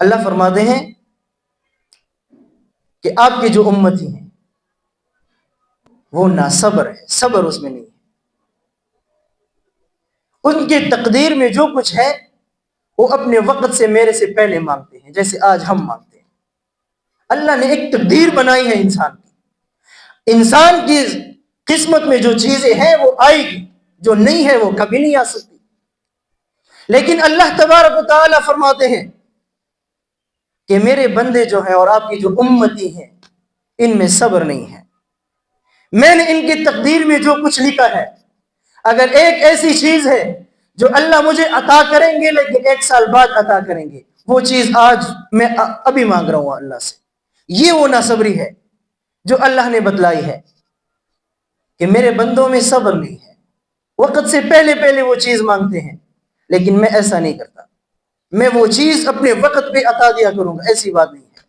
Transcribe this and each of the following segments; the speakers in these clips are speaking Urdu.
اللہ فرماتے ہیں کہ آپ کی جو امتی ہیں وہ ناصبر ہے، صبر اس میں نہیں ہے۔ ان کی تقدیر میں جو کچھ ہے وہ اپنے وقت سے میرے سے پہلے مانگتے ہیں، جیسے آج ہم مانگتے ہیں۔ اللہ نے ایک تقدیر بنائی ہے انسان کی قسمت میں جو چیزیں ہیں وہ آئے گی، جو نہیں ہے وہ کبھی نہیں آ سکتی۔ لیکن اللہ تبارک و تعالیٰ فرماتے ہیں کہ میرے بندے جو ہیں اور آپ کی جو امتی ہیں ان میں صبر نہیں ہے۔ میں نے ان کی تقدیر میں جو کچھ لکھا ہے، اگر ایک ایسی چیز ہے جو اللہ مجھے عطا کریں گے لیکن 1 سال بعد عطا کریں گے، وہ چیز آج میں ابھی مانگ رہا ہوں اللہ سے، یہ وہ ناصبری ہے جو اللہ نے بتلائی ہے کہ میرے بندوں میں صبر نہیں ہے، وقت سے پہلے پہلے وہ چیز مانگتے ہیں، لیکن میں ایسا نہیں کرتا، میں وہ چیز اپنے وقت پہ عطا دیا کروں گا، ایسی بات نہیں ہے۔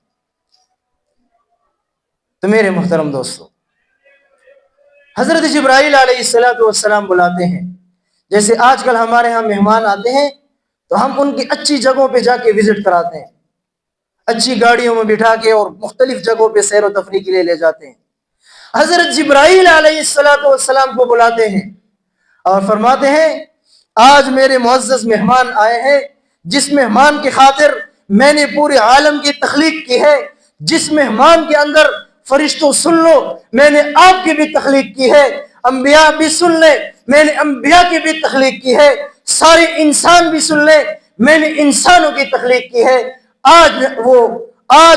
تو میرے محترم دوستو، حضرت جبرائیل علیہ السلام بلاتے ہیں، جیسے آج کل ہمارے ہاں مہمان آتے ہیں تو ہم ان کی اچھی جگہوں پہ جا کے وزٹ کراتے ہیں، اچھی گاڑیوں میں بٹھا کے اور مختلف جگہوں پہ سیر و تفریح کے لیے لے جاتے ہیں۔ حضرت جبرائیل علیہ السلام کو بلاتے ہیں اور فرماتے ہیں آج میرے معزز مہمان آئے ہیں، جس مہمان کی خاطر میں نے پورے عالم کی تخلیق کی ہے، جس مہمان کے اندر فرشتوں سن لو میں نے آپ کی بھی تخلیق کی ہے، انبیاء بھی سن لیں میں نے انبیاء کی بھی تخلیق کی ہے، سارے انسان بھی سن لیں میں نے انسانوں کی تخلیق کی ہے۔ آج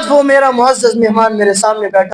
وہ میرا معزز مہمان میرے سامنے بیٹھا